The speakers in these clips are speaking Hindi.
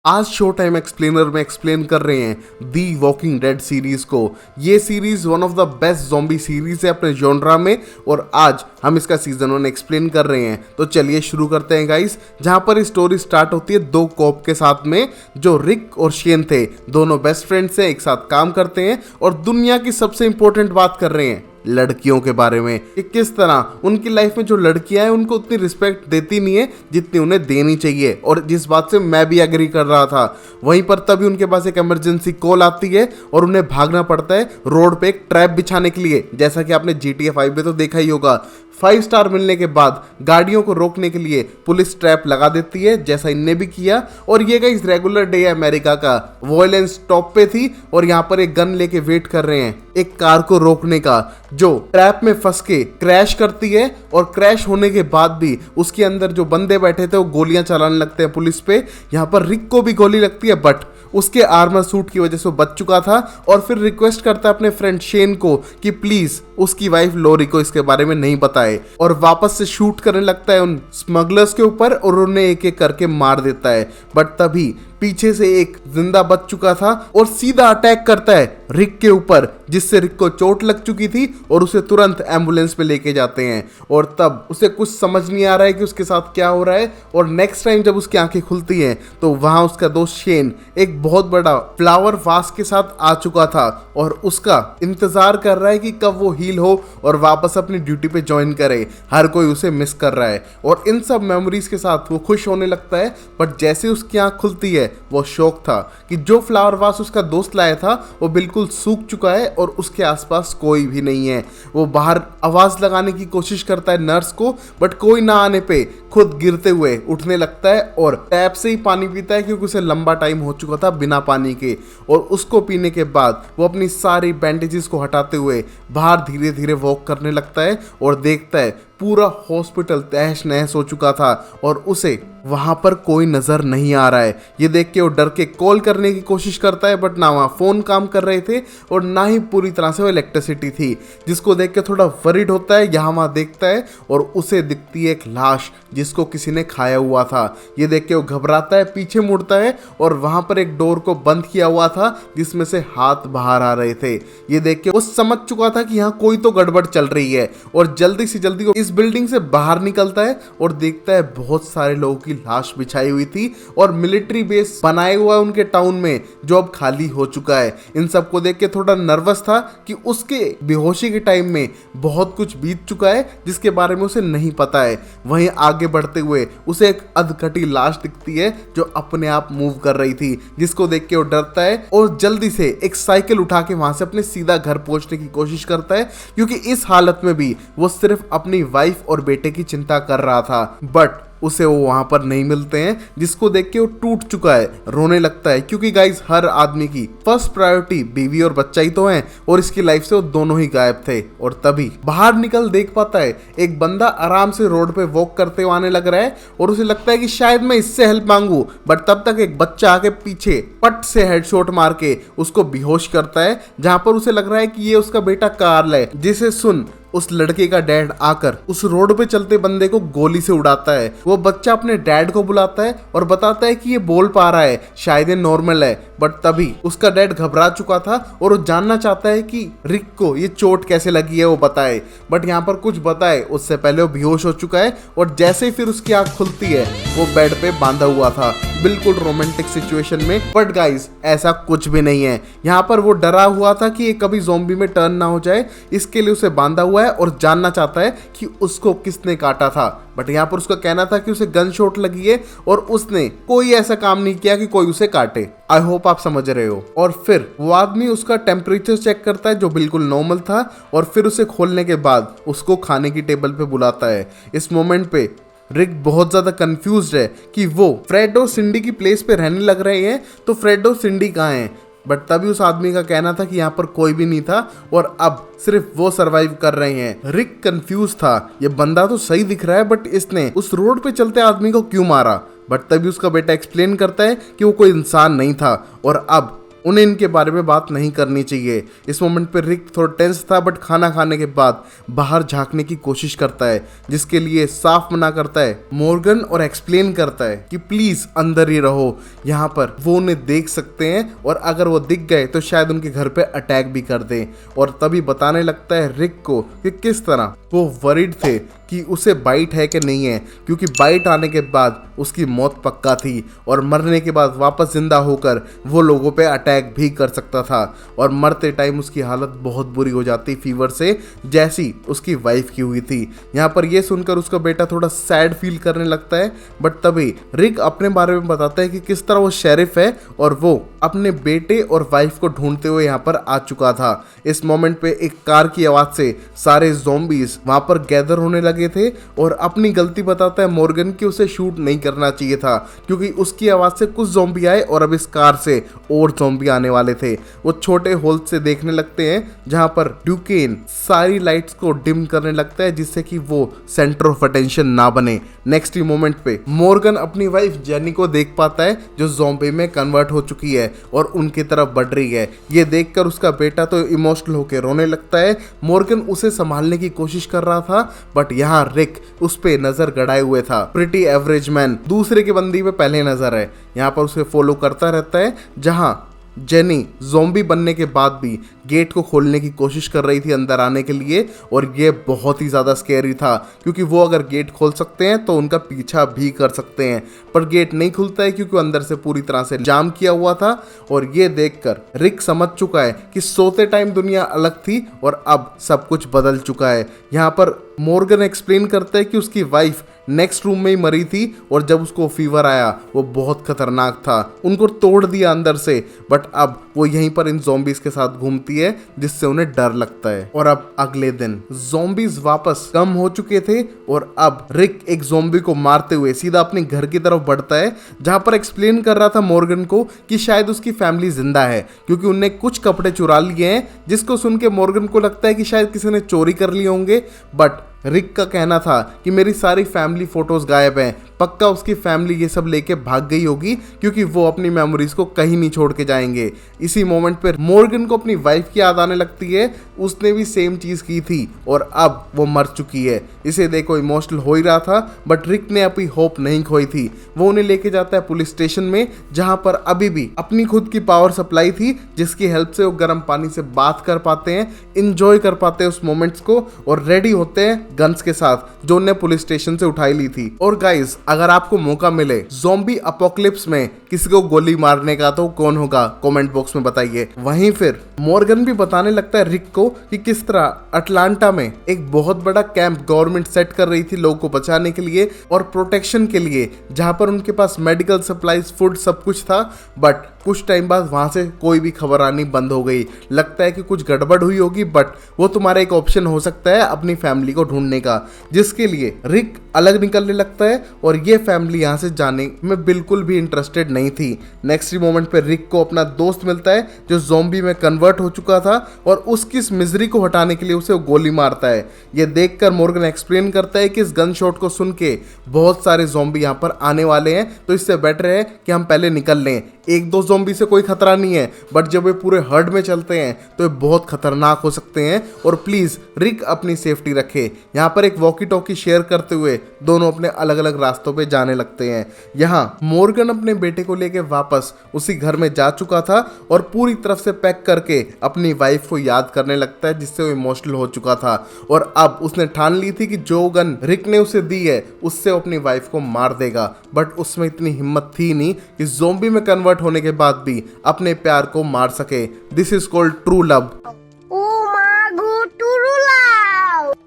आज शो टाइम एक्सप्लेनर में एक्सप्लेन कर रहे हैं दी वॉकिंग डेड सीरीज को। ये series one of the best zombie series है अपने जॉनरा में और आज हम इसका सीजन 1 एक्सप्लेन कर रहे हैं। तो चलिए शुरू करते हैं गाइस, जहां पर स्टोरी स्टार्ट होती है दो कॉप के साथ में जो रिक और शेन थे। दोनों बेस्ट फ्रेंड्स हैं, एक साथ काम करते हैं और दुनिया की सबसे इंपॉर्टेंट बात कर रहे हैं लड़कियों के बारे में कि किस तरह उनकी लाइफ में जो लड़कियां हैं उनको उतनी रिस्पेक्ट देती नहीं है जितनी उन्हें देनी चाहिए। और जिस बात से मैं भी एग्री कर रहा था, वहीं पर तभी उनके पास एक इमरजेंसी कॉल आती है और उन्हें भागना पड़ता है रोड पे एक ट्रैप बिछाने के लिए। जैसा कि आपने GTA 5 में तो देखा ही होगा, 5 स्टार मिलने के बाद गाड़ियों को रोकने के लिए पुलिस ट्रैप लगा देती है, जैसा इनने भी किया। और ये गाइस रेगुलर डे है अमेरिका का, वॉयलेंस टॉप पे थी और यहाँ पर एक गन लेके वेट कर रहे हैं एक कार को रोकने का जो ट्रैप में फंस के क्रैश करती है। और क्रैश होने के बाद भी उसके अंदर जो बंदे बैठे थे वो गोलियां चलाने लगते हैं पुलिस पे। यहाँ पर रिक को भी गोली लगती है बट उसके आर्मर सूट की वजह से वो बच चुका था। और फिर रिक्वेस्ट करता है अपने फ्रेंड शेन को कि प्लीज उसकी वाइफ लोरी को इसके बारे में नहीं बताए, और वापस से शूट करने लगता है उन स्मगलर्स के ऊपर और उन्हें एक एक करके मार देता है। बट तभी पीछे से एक जिंदा बच चुका था और सीधा अटैक करता है रिक के ऊपर, जिससे रिक को चोट लग चुकी थी और उसे तुरंत एम्बुलेंस पे लेके जाते हैं। और तब उसे कुछ समझ नहीं आ रहा है कि उसके साथ क्या हो रहा है। और नेक्स्ट टाइम जब उसकी आंखें खुलती हैं तो वहां उसका दोस्त शेन एक बहुत बड़ा फ्लावर वास के साथ आ चुका था और उसका इंतजार कर रहा है कि कब वो हील हो और वापस अपनी ड्यूटी पे ज्वाइन करे। हर कोई उसे मिस कर रहा है और इन सब मेमोरीज के साथ वो खुश होने लगता है। बट जैसे उसकी आंख खुलती है वो शौक था कि जो फ्लावर वास उसका दोस्त लाया था वो बिल्कुल सूख चुका है और उसके आसपास कोई भी नहीं है। वो बाहर आवाज लगाने की कोशिश करता है नर्स को, बट कोई ना आने पे खुद गिरते हुए उठने लगता है और टैप से ही पानी पीता है क्योंकि उसे लंबा टाइम हो चुका था बिना पानी के। और उसको पीने के बाद वो अपनी सारी बैंडेजेस को हटाते हुए बाहर धीरे धीरे वॉक करने लगता है और देखता है पूरा हॉस्पिटल तहस नहस हो चुका था और उसे वहां पर कोई नजर नहीं आ रहा है। ये देख के वो डर के कॉल करने की कोशिश करता है बट ना वहाँ फोन काम कर रहे थे और ना ही पूरी तरह से वो इलेक्ट्रिसिटी थी, जिसको देख के थोड़ा वरीड होता है। यहाँ वहाँ देखता है और उसे दिखती है एक लाश जिसको किसी ने खाया हुआ था। ये देख के वो घबराता है, पीछे मुड़ता है और वहां पर एक डोर को बंद किया हुआ था जिसमें से हाथ बाहर आ रहे थे। ये देख के वो समझ चुका था कि यहाँ कोई तो गड़बड़ चल रही है और जल्दी से जल्दी वो इस बिल्डिंग से बाहर निकलता है और देखता है बहुत सारे लोगों की लाश बिछाई हुई थी और मिलिट्री बेस बनाए हुआ है उनके टाउन में जो अब खाली हो चुका है। इन सबको देख के थोड़ा नर्वस था कि उसके बेहोशी के टाइम में बहुत कुछ बीत चुका है जिसके बारे में उसे नहीं पता है। वहीं आगे बढ़ते हुए उसे एक अधकटी लाश दिखती है जो अपने आप मूव कर रही थी, जिसको देख के वो डरता है और जल्दी से एक साइकिल उठा के वहां से अपने सीधा घर पहुंचने की कोशिश करता है क्योंकि इस हालत में भी वो सिर्फ अपनी वाइफ और बेटे की चिंता कर रहा था। बट उसे वो वहां पर नहीं मिलते हैं, जिसको देख के वो टूट चुका है, रोने लगता है क्योंकि गाइस हर आदमी की फर्स्ट प्रायोरिटी बीवी और बच्चा ही तो है और इसकी लाइफ से वो दोनों ही गायब थे। और तभी बाहर निकल देख पाता है एक बंदा आराम से रोड पे वॉक करते हुए आने लग रहा है और उसे लगता है कि शायद मैं इससे हेल्प मांगू। बट तब तक एक बच्चा आके पीछे पट से हेडशॉट मार के उसको बेहोश करता है, जहां पर उसे लग रहा है कि ये उसका बेटा कार्ल है, जिसे सुन उस लड़के का डैड आकर उस रोड पे चलते बंदे को गोली से उड़ाता है। वो बच्चा अपने डैड को बुलाता है और बताता है कि ये बोल पा रहा है, शायद ये नॉर्मल है। बट तभी उसका डैड घबरा चुका था और वो जानना चाहता है कि रिक को ये चोट कैसे लगी है वो बताए। बट यहाँ पर कुछ बताए उससे पहले वो बेहोश हो चुका है और जैसे ही फिर उसकी आंख खुलती है वो बेड पे बांधा हुआ था, बिल्कुल रोमांटिक सिचुएशन में। बट गाइस ऐसा कुछ भी नहीं है। यहाँ पर वो डरा हुआ था कि ये कभी ज़ॉम्बी में टर्न ना हो जाए, इसके लिए उसे बांधा हुआ है और जानना चाहता है कि उसको किसने काटा था। बट यहाँ पर उसका कहना था कि उसे गन शॉट लगी है और उसने कोई ऐसा काम नहीं किया कि कोई उसे काटे। आई होप आप समझ रहे हो। और फिर वो आदमी उसका टेम्परेचर चेक करता है जो बिल्कुल नॉर्मल था और फिर उसे खोलने के बाद उसको खाने की टेबल पे बुलाता है। इस मोमेंट पे रिक बहुत ज्यादा कंफ्यूज्ड है कि वो फ्रेड और सिंडी की प्लेस पे रहने लग रहे हैं, तो फ्रेड और सिंडी कहाँ हैं। बट तभी उस आदमी का कहना था कि यहाँ पर कोई भी नहीं था और अब सिर्फ वो सरवाइव कर रहे हैं। रिक कंफ्यूज था, ये बंदा तो सही दिख रहा है बट इसने उस रोड पे चलते आदमी को क्यों मारा। बट तभी उसका बेटा एक्सप्लेन करता है कि वो कोई इंसान नहीं था और अब उन्हें इनके बारे में बात नहीं करनी चाहिए। इस मोमेंट पे रिक थोड़ा टेंस था, बट खाना खाने के बाद बाहर झांकने की कोशिश करता है, जिसके लिए साफ मना करता है मॉर्गन और एक्सप्लेन करता है कि प्लीज अंदर ही रहो, यहाँ पर वो उन्हें देख सकते हैं और अगर वो दिख गए तो शायद उनके घर पे अटैक भी कर दें। और तभी बताने लगता है रिक को कि किस तरह वो वरीड थे कि उसे बाइट है कि नहीं है, क्योंकि बाइट आने के बाद उसकी मौत पक्का थी और मरने के बाद वापस जिंदा होकर वो लोगों पे अटैक भी कर सकता था। और मरते टाइम उसकी हालत बहुत बुरी हो जाती फीवर से, जैसी उसकी वाइफ की हुई थी। यहाँ पर यह सुनकर उसका बेटा थोड़ा सैड फील करने लगता है, बट तभी रिक अपने बारे में बताता है कि किस तरह वो शेरिफ है और वो अपने बेटे और वाइफ को ढूंढते हुए यहाँ पर आ चुका था। इस मोमेंट पे एक कार की आवाज से सारे ज़ॉम्बीज वहां पर गैदर होने लगे थे और अपनी गलती बताता है मॉर्गन की उसे शूट नहीं करना चाहिए था, क्योंकि उसकी आवाज से कुछ ज़ॉम्बी आए और अब इस कार से और ज़ॉम्बी आने वाले थे। वो छोटे होल से देखने लगते हैं जहां पर ड्यूकेन सारी लाइट्स को डिम करने लगता है, जिससे कि वो सेंटर ऑफ अटेंशन ना बने। नेक्स्ट ही मोमेंट पे मॉर्गन अपनी वाइफ जेनी को देख पाता है जो ज़ॉम्बी में कन्वर्ट हो चुकी है और उनकी तरफ बढ़ रही है। ये देखकर उसका बेटा तो इमोशनल होकर रोने लगता है। मॉर्गन उसे संभालने की कोशिश कर रहा था, बट यहाँ रिक उस पे नजर गड़ाए हुए था। प्रिटी एवरेज मैन दूसरे के बंदी पे पहले नजर है, यहाँ पर उसे फॉलो करता रहता है। जहां जेनी ज़ॉम्बी बनने के बाद भी गेट को खोलने की कोशिश कर रही थी अंदर आने के लिए, और ये बहुत ही ज़्यादा स्कैरी था, क्योंकि वो अगर गेट खोल सकते हैं तो उनका पीछा भी कर सकते हैं। पर गेट नहीं खुलता है क्योंकि अंदर से पूरी तरह से जाम किया हुआ था। और ये देखकर रिक समझ चुका है कि सोते टाइम दुनिया अलग थी और अब सब कुछ बदल चुका है। यहाँ पर मॉर्गन एक्सप्लेन करता है कि उसकी वाइफ नेक्स्ट रूम में ही मरी थी और जब उसको फीवर आया वो बहुत खतरनाक था, उनको तोड़ दिया अंदर से, बट अब वो यहीं पर इन ज़ॉम्बीज के साथ घूमती है जिससे उन्हें डर लगता है। और अब अगले दिन ज़ॉम्बीज वापस कम हो चुके थे और अब रिक एक ज़ॉम्बी को मारते हुए सीधा अपने घर की तरफ बढ़ता है, जहां पर एक्सप्लेन कर रहा था मॉर्गन को कि शायद उसकी फैमिली जिंदा है, क्योंकि उनने कुछ कपड़े चुरा लिए हैं, जिसको सुन के मॉर्गन को लगता है कि शायद किसी ने चोरी कर लिए होंगे। बट रिक का कहना था कि मेरी सारी फैमिली फोटोज गायब हैं, पक्का उसकी फैमिली ये सब लेके भाग गई होगी, क्योंकि वो अपनी मेमोरीज को कहीं नहीं छोड़ के जाएंगे। इसी मोमेंट पर मॉर्गन को अपनी वाइफ की याद आने लगती है, उसने भी सेम चीज की थी और अब वो मर चुकी है। इसे देखो इमोशनल हो ही रहा था, बट रिक ने अपनी होप नहीं खोई थी। वो उन्हें लेके जाता है पुलिस स्टेशन में, जहां पर अभी भी अपनी खुद की पावर सप्लाई थी, जिसकी हेल्प से वो गर्म पानी से बात कर पाते हैं, इंजॉय कर पाते हैं उस मोमेंट्स को, और रेडी होते हैं गन्स के साथ जो उन्हें पुलिस स्टेशन से उठाई ली थी। और गाइस, अगर आपको मौका मिले ज़ॉम्बी अपोकलिप्स में किसी को गोली मारने का, तो कौन होगा कमेंट बॉक्स में बताइए। वहीं फिर मॉर्गन भी बताने लगता है रिक को कि किस तरह अटलांटा में एक बहुत बड़ा कैंप गवर्नमेंट सेट कर रही थी लोगों को बचाने के लिए और प्रोटेक्शन के लिए, जहां पर उनके पास मेडिकल सप्लाईज, फूड सब कुछ था। बट कुछ टाइम बाद वहां से कोई भी खबर आनी बंद हो गई। लगता है कि कुछ गड़बड़ हुई होगी, बट वो तुम्हारा एक ऑप्शन हो सकता है अपनी फैमिली को ढूंढने का, जिसके लिए रिक अलग निकलने लगता है और ये फैमिली यहाँ से जाने में बिल्कुल भी इंटरेस्टेड नहीं थी। नेक्स्ट मोमेंट पे रिक को अपना दोस्त मिलता है जो ज़ॉम्बी में कन्वर्ट हो चुका था और उसकी इस मिजरी को हटाने के लिए उसे वो गोली मारता है। ये देखकर मॉर्गन एक्सप्लेन करता है कि इस गन शॉट को सुन के बहुत सारे ज़ॉम्बी यहाँ पर आने वाले हैं, तो इससे बेटर है कि हम पहले निकल लें। एक दो ज़ॉम्बी से कोई खतरा नहीं है, बट जब वे पूरे हर्ड में चलते हैं तो ये बहुत खतरनाक हो सकते हैं, और प्लीज रिक अपनी सेफ्टी रखे। यहाँ पर एक वॉकी टॉकी शेयर करते हुए दोनों अपने अलग अलग रास्तों पे जाने लगते हैं। यहाँ मॉर्गन अपने बेटे को लेके वापस उसी घर में जा चुका था और पूरी तरफ से पैक करके अपनी वाइफ को याद करने लगता है, जिससे वो इमोशनल हो चुका था। और अब उसने ठान ली थी कि जो गन रिक ने उसे दी है उससे वो अपनी वाइफ को मार देगा, बट उसमें इतनी हिम्मत थी नहीं कि ज़ॉम्बी में कन्वर्ट होने के बाद भी अपने प्यार को मार सके। This is called true love,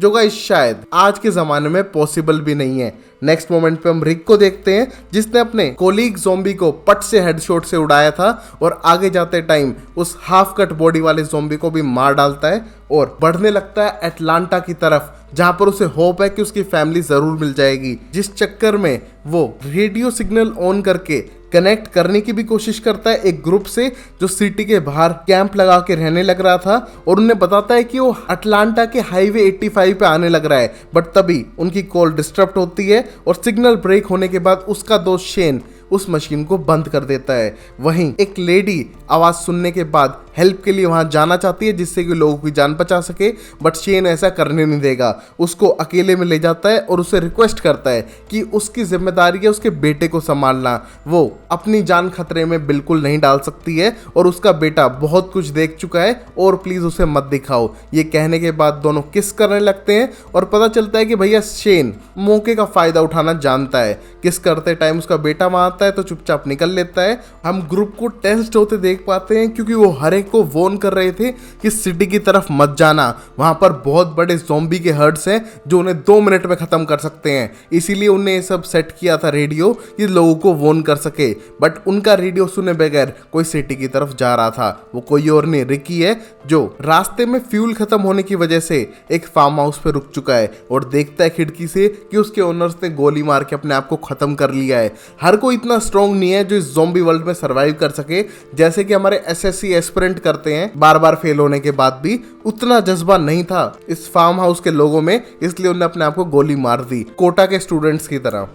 जो गाइस शायद आज के जमाने में पॉसिबल भी नहीं है। नेक्स्ट मोमेंट पे हम रिक को देखते हैं जिसने अपने कोलीग ज़ॉम्बी को पट से हेडशॉट से उड़ाया था और आगे जाते टाइम उस हाफ कट बॉडी वाले ज़ॉम्बी को भी मार डालता है और बढ़ने लगता है अटलांटा की तरफ, जहां पर उसे होप है कि उसकी फैमिली जरूर मिल जाएगी। जिस चक्कर में वो रेडियो सिग्नल ऑन करके कनेक्ट करने की भी कोशिश करता है एक ग्रुप से जो सिटी के बाहर कैंप लगा के रहने लग रहा था, और उन्हें बताता है कि वो अटलांटा के हाईवे 85 पे आने लग रहा है। बट तभी उनकी कॉल डिस्टर्ब होती है और सिग्नल ब्रेक होने के बाद उसका दोस्त शेन उस मशीन को बंद कर देता है। वहीं एक लेडी आवाज सुनने के बाद हेल्प के लिए वहां जाना चाहती है जिससे कि लोगों की जान बचा सके, बट शेन ऐसा करने नहीं देगा। उसको अकेले में ले जाता है और उसे रिक्वेस्ट करता है कि उसकी जिम्मेदारी है उसके बेटे को संभालना, वो अपनी जान खतरे में बिल्कुल नहीं डाल सकती है और उसका बेटा बहुत कुछ देख चुका है और प्लीज उसे मत दिखाओ। ये कहने के बाद दोनों किस करने लगते हैं और पता चलता है कि भैया शेन मौके का फायदा उठाना जानता है। किस करते टाइम उसका बेटा वहां आता है तो चुपचाप निकल लेता है। हम ग्रुप को टेंस्ड होते देख पाते हैं क्योंकि वो हर एक को वॉर्न कर रहे थे कि सिटी की तरफ मत जाना, वहां पर बहुत बड़े ज़ॉम्बी के हर्ड्स हैं जो उन्हें 2 मिनट में खत्म कर सकते हैं। इसीलिए उन्हें ये सब सेट किया था रेडियो कि लोगों को वॉर्न कर सके, बट उनका रेडियो सुने बगैर कोई सिटी की तरफ जा रहा था। वो कोई और नहीं, रिकी है, जो रास्ते में फ्यूल खत्म होने की वजह से एक फार्म हाउस पे रुक चुका है और देखता है खिड़की से कि उसके ओनर्स ने गोली मार के अपने आप को खत्म कर लिया है। हर कोई इतना स्ट्रांग नहीं है जो इस ज़ॉम्बी वर्ल्ड में सरवाइव कर सके, जैसे कि हमारे एसएससी एस्पिरेंट करते हैं बार बार फेल होने के बाद भी। उतना जज्बा नहीं था इस फार्म हाउस के लोगों में, इसलिए उन्होंने अपने आप को गोली मार दी, कोटा के स्टूडेंट्स की तरह।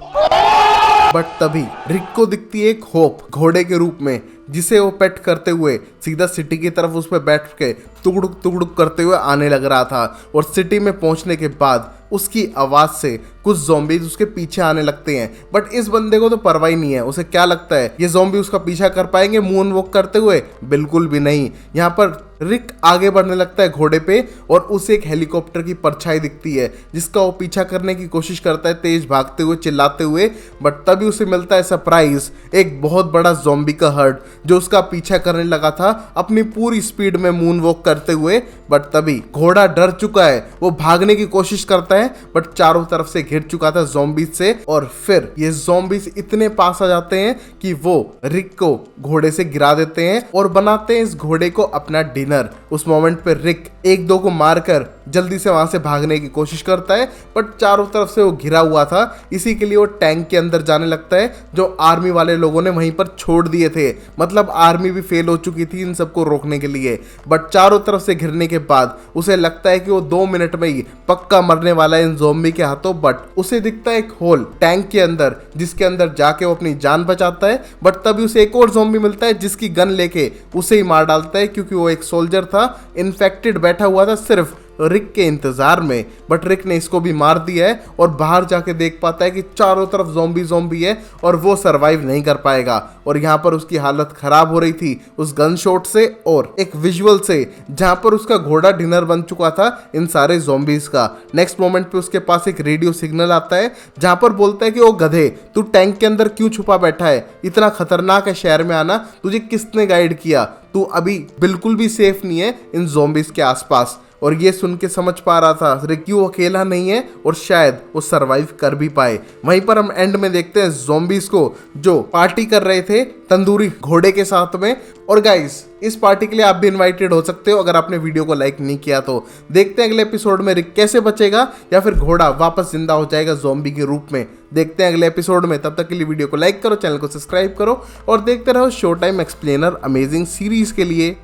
बट तभी रिक को दिखती है एक होप घोड़े के रूप में, जिसे वो पेट करते हुए सीधा सिटी की तरफ उस पर बैठ के तुगड़ुक तुगड़ुक करते हुए आने लग रहा था। और सिटी में पहुंचने के बाद उसकी आवाज से कुछ ज़ॉम्बीज उसके पीछे आने लगते हैं, बट इस बंदे को तो परवाह ही नहीं है। उसे क्या लगता है ये ज़ॉम्बी उसका पीछा कर पाएंगे मून वॉक करते हुए? बिल्कुल भी नहीं। यहाँ पर रिक आगे बढ़ने लगता है घोड़े पे और उसे एक हेलीकॉप्टर की परछाई दिखती है जिसका वो पीछा करने की कोशिश करता है तेज भागते हुए चिल्लाते हुए, बट तभी उसे मिलता है सरप्राइज, एक बहुत बड़ा ज़ॉम्बी का हर्ड जो उसका पीछा करने लगा था अपनी पूरी स्पीड में मून वॉक करते हुए। बट तभी घोड़ा डर चुका है, वो भागने की कोशिश करता है बट चारों तरफ से घिर चुका था ज़ॉम्बीज से। और फिर ये ज़ॉम्बीज इतने पास आ जाते हैं कि वो रिक को घोड़े से गिरा देते हैं और बनाते हैं इस घोड़े को अपना डिनर। उस मोमेंट पे रिक एक दो को मारकर जल्दी से वहां से भागने की कोशिश करता है, बट चारों तरफ से वो घिरा हुआ था। इसी के लिए वो टैंक के अंदर जाने लगता है जो आर्मी वाले लोगों ने वहीं पर छोड़ दिए थे। मतलब आर्मी भी फेल हो चुकी थी इन सबको रोकने के लिए। बट चारों तरफ से घिरने के बाद उसे लगता है कि वो 2 मिनट में ही पक्का मरने वाला है इन ज़ॉम्बी के हाथों। बट उसे दिखता है एक होल टैंक के अंदर जिसके अंदर जाके वो अपनी जान बचाता है, बट तभी उसे एक और ज़ॉम्बी मिलता है जिसकी गन लेके उसे ही मार डालता है क्योंकि वो एक सोल्जर था, इन्फेक्टेड बैठा हुआ था सिर्फ रिक के इंतजार में। बट रिक ने इसको भी मार दिया है और बाहर जाके देख पाता है कि चारों तरफ ज़ॉम्बी है और वो सरवाइव नहीं कर पाएगा। और यहाँ पर उसकी हालत खराब हो रही थी उस गन शॉट से और एक विजुअल से जहाँ पर उसका घोड़ा डिनर बन चुका था इन सारे ज़ॉम्बीज का। नेक्स्ट मोमेंट पे उसके पास एक रेडियो सिग्नल आता है जहाँ पर बोलता है कि ओ गधे, तू टैंक के अंदर क्यों छुपा बैठा है? इतना खतरनाक है शहर में आना, तुझे किसने गाइड किया? तू अभी बिल्कुल भी सेफ नहीं है इन ज़ॉम्बीज के आसपास। और ये सुन के समझ पा रहा था रिकी वो अकेला नहीं है और शायद वो सरवाइव कर भी पाए। वहीं पर हम एंड में देखते हैं ज़ॉम्बीज को जो पार्टी कर रहे थे तंदूरी घोड़े के साथ में। और गाइस इस पार्टी के लिए आप भी इनवाइटेड हो सकते हो अगर आपने वीडियो को लाइक नहीं किया तो। देखते हैं अगले एपिसोड में रिक कैसे बचेगा या फिर घोड़ा वापस जिंदा हो जाएगा ज़ॉम्बी के रूप में। देखते हैं अगले एपिसोड में। तब तक के लिए वीडियो को लाइक करो, चैनल को सब्सक्राइब करो और देखते रहो show time explainer amazing series के लिए।